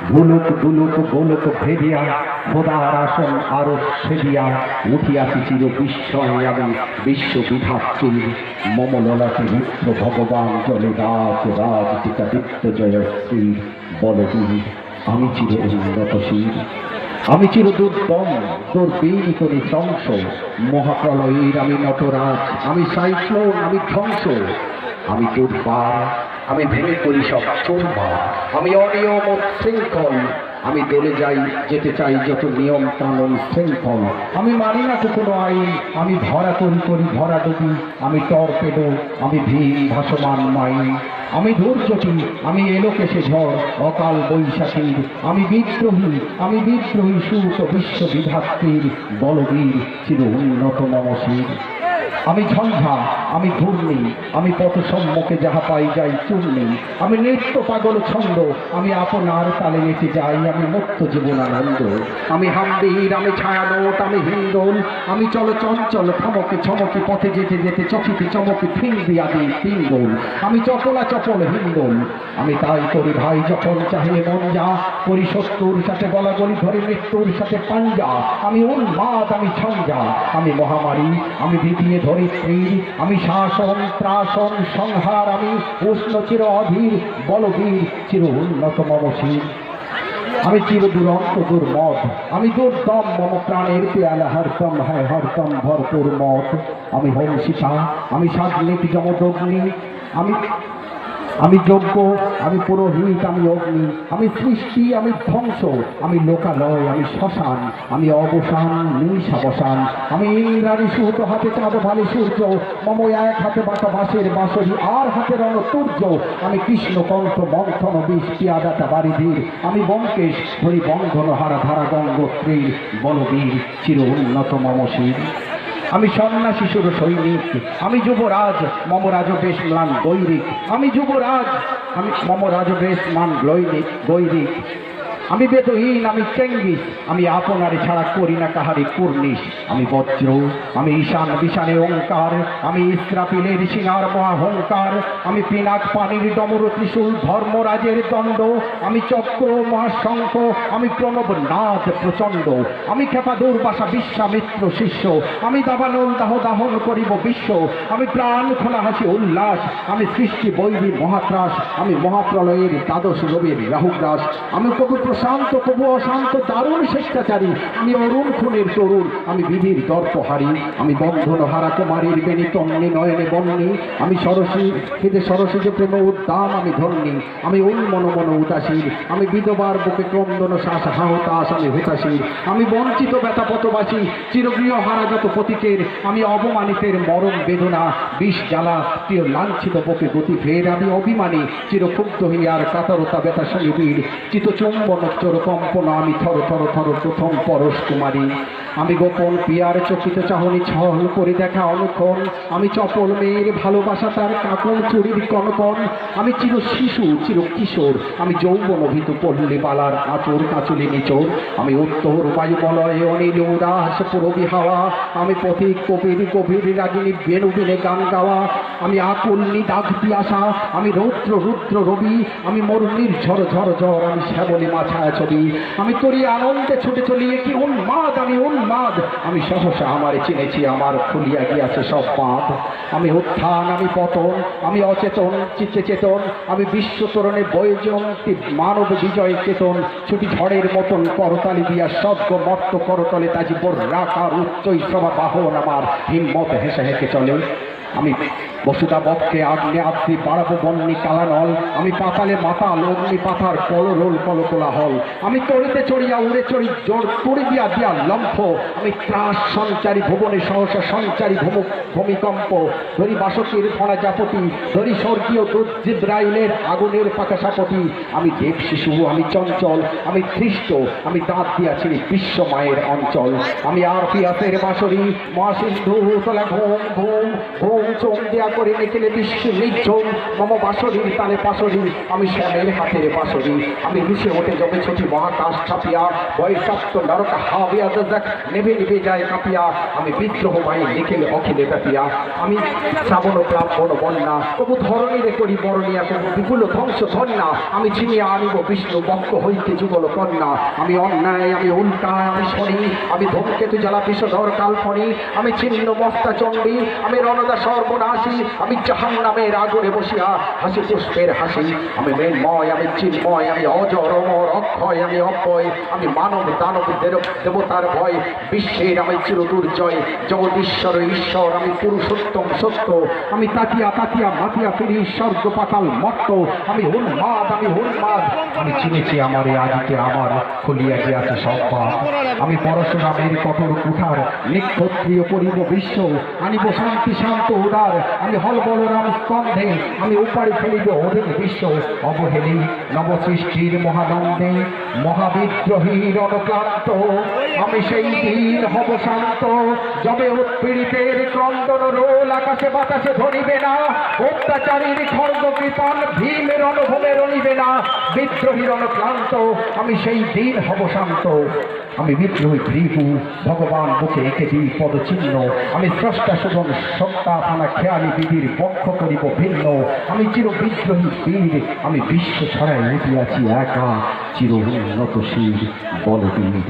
ভুলুক দুলুক গোলক ভেদিয়া খোদার আসন আরো সেদিয়া উঠিয়াছি চির বিস্ময় আমি বিশ্ব বিধাত্রীর মমললাকে রুদ্র ভগবান জলে রাজ রাজ টিকাদিত্য জয় শ্রী বলবীর আমি চির উন্নতশীল আমি চির দুর্দম দুর্বিনীত নৃশংস মহাপ্রলয়ের আমি নটরাজ আমি সাইক্লোন আমি ধ্বংস আমি দুর্বার আমি ভেঙে করি সব চোরবার আমি অনিয়ম ও শৃঙ্খল আমি দলে যাই যেতে চাই যত নিয়ম কানুন শৃঙ্খল আমি মানি না তো কোনো আইন আমি ভরা তরি করি ভরা ডুবি আমি টর্পেডো আমি ভীম ভাসমান মাইন আমি ধৈর্যটি আমি এলোকেশে ঝড় অকাল বৈশাখীর আমি বিদ্রোহী সুত বিশ্ব বিধাত্রীর বলবীর চির উন্নত মমশীর আমি ঝঞ্ঝা আমি ঘূর্ণি আমি পথ সম্মুখে যাহা পাই যাই চূর্ণি আমি নৃত্য পাগল ছন্দ আমি আপনার তালে নেচে যাই আমি মুক্ত জীবনানন্দ আমি হাম্বির আমি ছায়ানোট আমি হিন্দোল আমি চল চঞ্চল থমকে ছমকে পথে যেতে যেতে চকিতে চমকে ফিঙ্গি আদি তিনদোল আমি চপলা চপল হিন্দোল আমি তাই করি ভাই যখন চাহিয়ে মন যা করি শত্রুর সাথে গলাগলি ধরে মৃত্যুর সাথে পাঞ্জা আমি উন্মাদ আমি ছঞ্জা আমি মহামারী আমি দ্বিতীয় ধরিত্রী আমি শাসন ত্রাসন সংহার আমি উষ্ণ চির অধীর বলবীর চির উন্নত মমশীর আমি চির দুরন্ত দুর্মদ আমি দুর্দম মম প্রাণের পেয়ালা হরতম হ্যাঁ হরতম ভরপুর মত আমি হোম সীতা আমি সাগ্নিক যমদগ্নি আমি যজ্ঞ আমি পুরোহিত আমি অগ্নি আমি সৃষ্টি আমি ধ্বংস আমি লোকালয় আমি শ্মশান আমি অবসান নিশাবসান আমি ইন্দ্রাণী সুত হাতে চাঁদ ভালে সূর্য মম এক হাতে বাঁকা বাঁশের বাঁশরি আর হাতে রণতুর্য আমি কৃষ্ণকণ্ঠ মন্থন বিষ পিয়াদাতা বারিধীর আমি বঙ্কেশ ধরি বন্ধন হারা ধারা গঙ্গোত্রীর বলবীর চির উন্নত মমশীর আমি সন্ন্যাসী সুর সৈনিক আমি যুবরাজ মম রাজবেশ ম্লান গৈরিক আমি যুবরাজ আমি মম রাজবেশ মান গৈরিক আমি বেদহীন আমি চেঙ্গিস আমি আপনারে ছাড়া করি না কাহারি কুর্নিশ আমি বজ্র আমি ঈশান বিশানে ওঙ্কার আমি ইস্রাপিলের সিংহার মহাহংকার আমি পিনাক পানির ডমর ত্রিশূল ধর্মরাজের দণ্ড আমি চক্র মহাশঙ্খ আমি প্রণব নাদ প্রচণ্ড আমি খেপা দুর্বাসা বিশ্বামিত্র শিষ্য আমি দাবানল দাহ দাহন করিব বিশ্ব আমি প্রাণ খোলা হাসি উল্লাস আমি সৃষ্টি বৈরী মহাত্রাস আমি মহাপ্রলয়ের দ্বাদশ রবির রাহুগ্রাস আমি কবি শান্ত কবু অশান্ত দারুণ স্বেচ্ছাচারী আমি অরুণ খুনের তরুণ আমি বিধির দর্পহারী আমি বন্ধন হারা কুমারীর বেনি তন্নি নয়নে বন্নি আমি সরসী হৃদে সরসী যে প্রেম উদ্দাম আমি ধন্যী আমি উন্মন মন উদাসীর আমি বিধবার বুকে ক্রন্দন শ্বাস হাহতাস আমি হুতাশীর আমি বঞ্চিত ব্যথাপতবাসী চিরগৃহ হারা যত পতিকের আমি অবমানিতের মরণ বেদনা বিষ জ্বালা প্রিয় লাঞ্ছিত বুকে গতি ফের আমি অভিমানী চিরক্ষুব্ধ হইয়ার কাতরতা ব্যথা সঙ্গীর চিতচুম্বন চোর কম্পনা আমি থর থর থর প্রথম পরশ কুমারী আমি গোপন পিয়ার চকিত চাহনি ছল করে দেখা অনুক্ষণ আমি চপল মেয়ের ভালোবাসা তার কাকন চুরির কনকন আমি চির শিশু চির কিশোর আমি যৌবন ভীত পল্লী বালার আচর কাচুলি নিচোর আমি উত্তর বায়ুমলয়ে অনিল উদাস পুরবী হাওয়া আমি পথিক কবির গভীর রাগিনী বেনুবিনে গান গাওয়া আমি আকুলনি দাগ পিয়াসা আমি রৌদ্র রুদ্র রবি আমি মরুনির ঝড় ঝড় ঝড় আমি শ্যাবলী মাছায় ছবি আমি করি আনন্দে ছুটে চলি কি উন্মাদ আমি উন্মাদ আমি সহসা আমারে চিনেছি আমার খুলিয়া গিয়াছে সব বাঁধ আমি উত্থান আমি পতন আমি অচেতন চিত্তে চেতন আমি বিশ্বতরণে বৈজয়ন্তী মানব বিজয় চেতন ছুটি ঝড়ের মতন করতালি দিয়া স্বর্গ মর্ত করতলে তাজি বর্রাকার উচ্চই সভা বাহন আমার হিম্মত হেসে হেঁকে চলে আমি বসুদা বক্ষে আগ্নে আত্মি বাড়াবো বন্যি কালানল আমি পাতালে মাতাল অগ্নি পাথার কলরোল কলকোলা হল আমি তড়িতে চড়িয়া উড়ে চড়ি জোর তড়ি দিয়া দিয়া লম্ফ আমি ত্রাস সঞ্চারী ভুবনে সহসা সঞ্চারী ভূমিকম্প ধরি বাসকের ফণা জাপতি ধরি স্বর্গীয় জিব্রাইলের আগুনের পাকা সাপটি আমি দেব শিশু আমি চঞ্চল আমি খ্রিস্ট আমি দাঁত দিয়াছি বিশ্ব মায়ের অঞ্চল আমি আর পিয়াসের বাঁশরি মহাসিন্ধু তোলা ঘুম ঘুম ঘুম চোখ দিয়া করে নিখিলে বিশ্ব নির্জন মম বাসরীর তালে পাশরি আমি স্বর্ণের হাতের বাসরি আমি মিশে ওঠে জমে ছুটি মহাকাশ ছাপিয়া বয়সাপ্ত নরক হাবিয়া দেখ নেভে নেভে যায় কাঁপিয়া আমি বিদ্রোহ মাই নিখিল অখিলে ব্যাপিয়া আমি শ্রাবণ ব্রাহ্মণ বন্যা তবু ধরণীরে করি বরণিয়া তবু বিপুল ধ্বংস ধন্যা আমি চিনিয়া আনিব বিষ্ণু বক্ষ হইতে যুগল কন্যা আমি অন্যায় আমি উল্টায় আমি শনি আমি ধূমকেতু জ্বালা বিষধর কাল্পনি আমি ছিন্ন মস্তা চণ্ডী আমি রণদা সর্বনাশী আমি জাহান নামের আগুনে বসিয়া হাসি পুষ্পের হাসি আমি মৃন্ময় আমি চিন্ময় আমি অজর অমর অক্ষয় আমি অব্যয় আমি মানব দানব দেবতার ভয় বিশ্বের আমি চির দুর্জয় জগদীশ্বর ঈশ্বর আমি পুরুষোত্তম সত্য আমি তাকিয়া তাকিয়া মাতিয়া ফিরি স্বর্গ পাতাল মত্ত আমি উন্মাদ আমি চিনেছি আমার আজকে আমার খুলিয়া গিয়াছে সব পাপ আমি পরশুরামের কঠোর কুঠার নিক্ষত্রিয় পরিব বিশ্ব আনিব শান্তি শান্ত উদার আমি হল বলরাম স্কন্ধে আমি উপাড়ি ফেলিব অধিক বিশ্ব অবহেলি নবসৃষ্টির মহানন্দে মহাবিদ্রোহী রণক্লান্ত আমি সেই দিন হব শান্ত যবে উৎপীড়িতের ক্রন্দন রোল আকাশে বাতাসে ধরিবে না অত্যাচারীর খর্গ কৃপণ ভীমের রণভূমে রণিবে না বিদ্রোহী রণক্লান্ত আমি সেই দিন হব শান্ত আমি বিদ্রোহী ভৃগু ভগবান বুকে এঁকে দিই পদচিহ্ন আমি স্রষ্টা সুজন সত্তা থানা খেয়ালি বিধির বক্ষ করিব ভিন্ন আমি চির বিদ্রোহী বীর আমি বিশ্ব ছড়ায় উঠিয়াছি একা চির উন্নত শির বলবীর।